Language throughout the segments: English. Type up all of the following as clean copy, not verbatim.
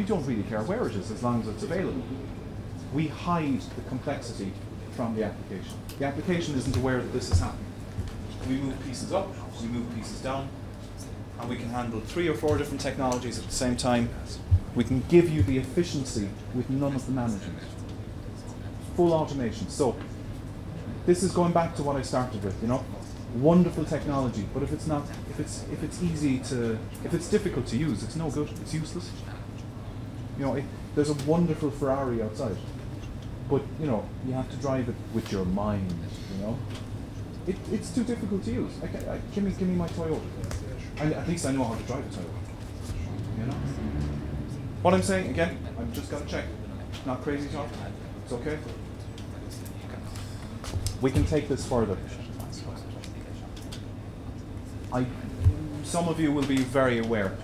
You don't really care where it is as long as it's available. We hide the complexity from the application. The application isn't aware that this is happening. We move pieces up, we move pieces down, and we can handle 3 or 4 different technologies at the same time. We can give you the efficiency with none of the management. Full automation. So this is going back to what I started with, you know. Wonderful technology, but if it's not, if it's difficult to use, it's no good, it's useless. You know, there's a wonderful Ferrari outside, but you know, you have to drive it with your mind, you know. It's too difficult to use. Give me my Toyota. At least I know how to drive a Toyota. You know? What I'm saying, again, I've just got to check. Not crazy talk. It's okay. We can take this further. Some of you will be very aware.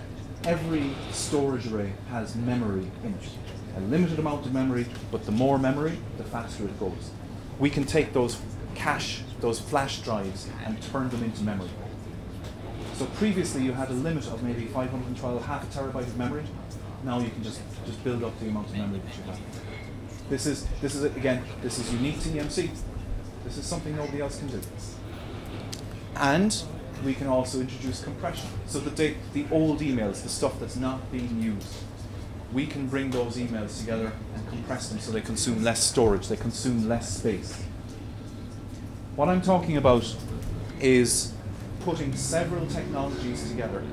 Every storage array has memory in it. A limited amount of memory, but the more memory, the faster it goes. We can take those cache, those flash drives, and turn them into memory. So previously you had a limit of maybe 512, half a terabyte of memory. Now you can just build up the amount of memory that you have. This is unique to EMC. This is something nobody else can do. And we can also introduce compression. So the old emails, the stuff that's not being used, we can bring those emails together and compress them so they consume less storage, they consume less space. What I'm talking about is putting several technologies together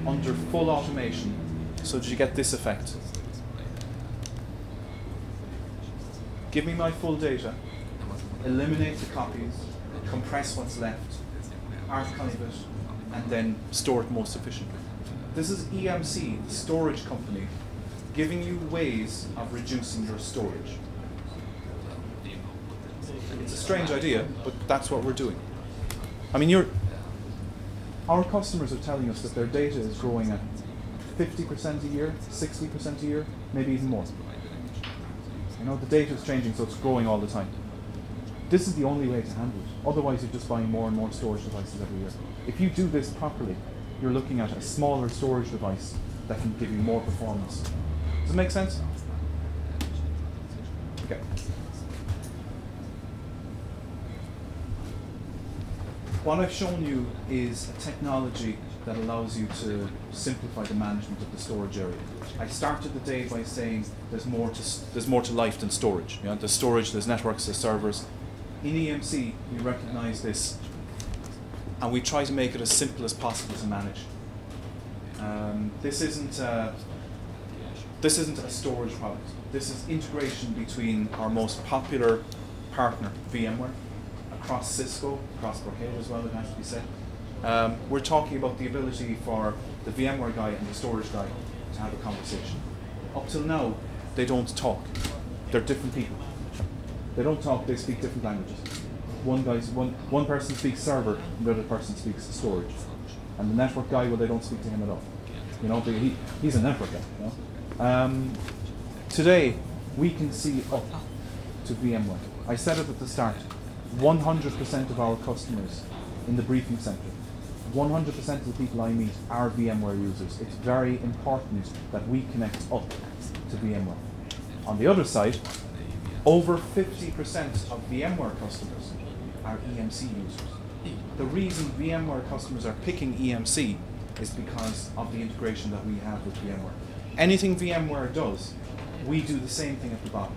under full automation so that you get this effect. Give me my full data, eliminate the copies, compress what's left, archive it, and then store it most efficiently. This is EMC, the storage company, giving you ways of reducing your storage. It's a strange idea, but that's what we're doing. I mean, our customers are telling us that their data is growing at 50% a year, 60% a year, maybe even more. You know, the data is changing, so it's growing all the time. This is the only way to handle it. Otherwise, you're just buying more and more storage devices every year. If you do this properly, you're looking at a smaller storage device that can give you more performance. Does it make sense? Okay. What I've shown you is a technology that allows you to simplify the management of the storage area. I started the day by saying there's more to life than storage. You know, there's storage, there's networks, there's servers. In EMC, we recognize this, and we try to make it as simple as possible to manage. This isn't a storage product. This is integration between our most popular partner, VMware, across Cisco, across Brocade as well, it has to be said. We're talking about the ability for the VMware guy and the storage guy to have a conversation. Up till now, they don't talk. They're different people. They don't talk, they speak different languages. One person speaks server, and the other person speaks storage. And the network guy, well, they don't speak to him at all. You know, he's a network guy. You know? Today, we can see up to VMware. I said it at the start, 100% of our customers in the briefing center, 100% of the people I meet are VMware users. It's very important that we connect up to VMware. On the other side, over 50% of VMware customers are EMC users. The reason VMware customers are picking EMC is because of the integration that we have with VMware. Anything VMware does, we do the same thing at the bottom.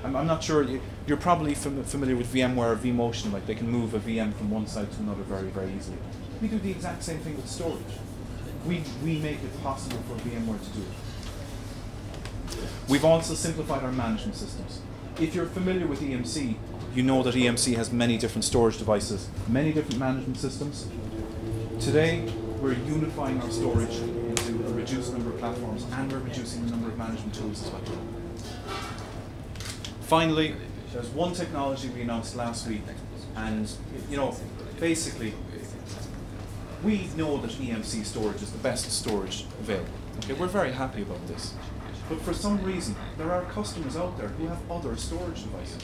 I'm not sure, you're probably familiar with VMware vMotion, like they can move a VM from one side to another very, very easily. We do the exact same thing with storage. We make it possible for VMware to do it. We've also simplified our management systems. If you're familiar with EMC, you know that EMC has many different storage devices, many different management systems. Today, we're unifying our storage into a reduced number of platforms, and we're reducing the number of management tools as well. Finally, there's one technology we announced last week, and you know, basically, we know that EMC storage is the best storage available. Okay, we're very happy about this. But for some reason, there are customers out there who have other storage devices.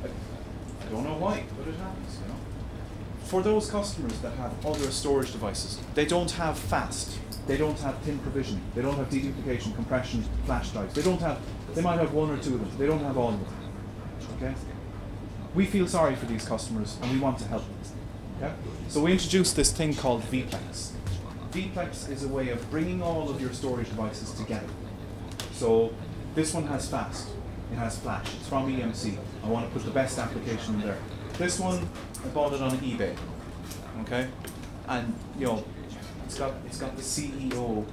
I don't know why, but it happens, you know. For those customers that have other storage devices, they don't have fast, they don't have thin provisioning, they don't have deduplication, compression, flash drives, they might have one or two of them, they don't have all of them. Okay? We feel sorry for these customers and we want to help them. Okay? So we introduced this thing called Vplex. Vplex is a way of bringing all of your storage devices together. So this one has fast, it has flash, it's from EMC. I want to put the best application in there. This one, I bought it on eBay, okay? And you know, it's got the CEO,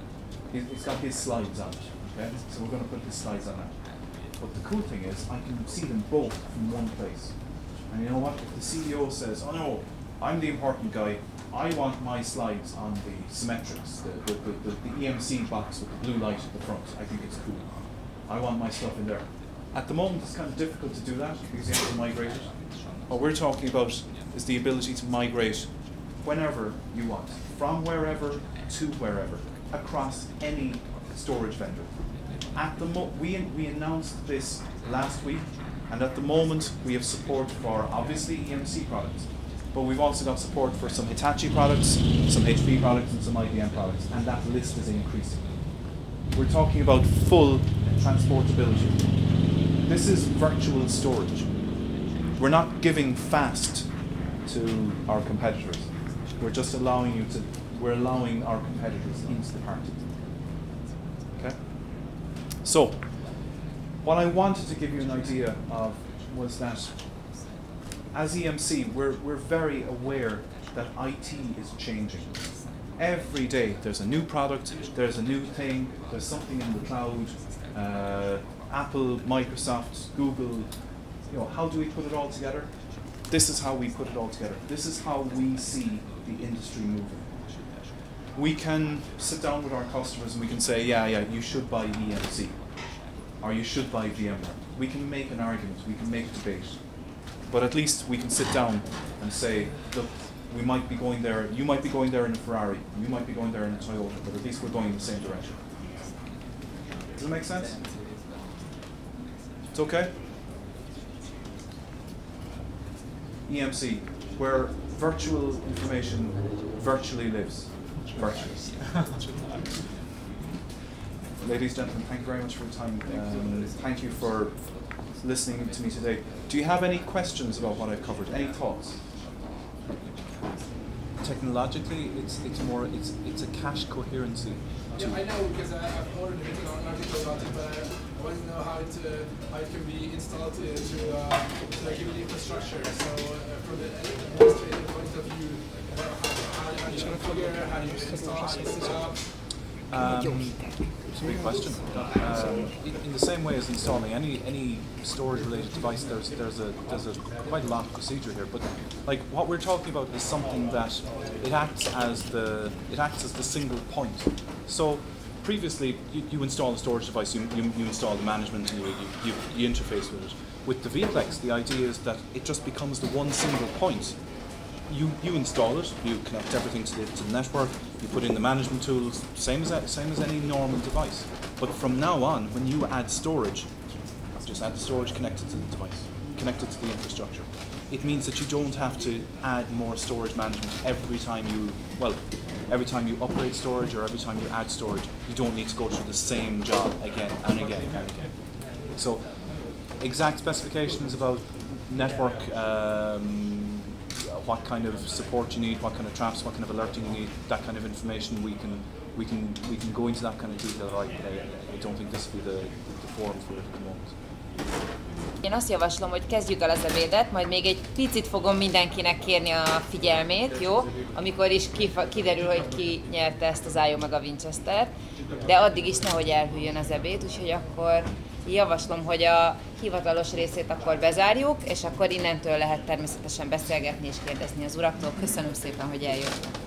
it's got his slides on it, okay? So we're going to put his slides on that. But the cool thing is, I can see them both from one place. And you know what? If the CEO says, "Oh no, I'm the important guy. I want my slides on the Symmetrics, the EMC box with the blue light at the front. I think it's cool. I want my stuff in there." At the moment, it's kind of difficult to do that because you have to migrate it. What we're talking about is the ability to migrate whenever you want, from wherever to wherever, across any storage vendor. At the we announced this last week, and at the moment we have support for obviously EMC products, but we've also got support for some Hitachi products, some HP products, and some IBM products, and that list is increasing. We're talking about full transportability. This is virtual storage. We're not giving fast to our competitors. We're just allowing we're allowing our competitors into the party. Okay? So, what I wanted to give you an idea of was that as EMC, we're very aware that IT is changing. Every day there's a new product, there's a new thing, there's something in the cloud, Apple, Microsoft, Google, you know, how do we put it all together? This is how we put it all together. This is how we see the industry moving. We can sit down with our customers and we can say, yeah, you should buy EMC, or you should buy VMware. We can make an argument, we can make a debate, but at least we can sit down and say, look, we might be going there, you might be going there in a Ferrari, you might be going there in a Toyota, but at least we're going in the same direction. Does it make sense? It's okay? EMC, where virtual information virtually lives. Virtually. Ladies and gentlemen, thank you very much for your time. Thank you for listening to me today. Do you have any questions about what I've covered? Any thoughts? Technologically, it's a cache coherency. Yeah, I know because I've already written an article about it, but I want to know how it can be installed to a given infrastructure. So from the administrative point of view, how do you configure, how do you install, how do you set up? It's a big question. In the same way as installing any storage-related device, there's a quite a lot of procedure here. But like what we're talking about is something that it acts as the single point. So previously, you install a storage device, you install the management, and you interface with it. With the Vplex, the idea is that it just becomes the one single point. You install it, you connect everything to the network, you put in the management tools, same as any normal device. But from now on, when you add storage, just add the storage connected to the device, connected to the infrastructure. It means that you don't have to add more storage management every time you upgrade storage or every time you add storage. You don't need to go through the same job again and again and again. So, exact specifications about network, what kind of support you need, what kind of traps, what kind of alerting you need, that kind of information we can go into that kind of detail, right? I don't think this will be the forum for it at the moment. Én azt javaslom, hogy kezdjük el az ebédet, majd még egy picit fogom mindenkinek kérni a figyelmét, jó? Amikor is kiderül, hogy ki nyerte ezt az IO meg a Winchester-t, de addig is nehogy elhűljön az ebéd, úgyhogy akkor javaslom, hogy a hivatalos részét akkor bezárjuk, és akkor innentől lehet természetesen beszélgetni és kérdezni az uraktól. Köszönöm szépen, hogy eljöttek.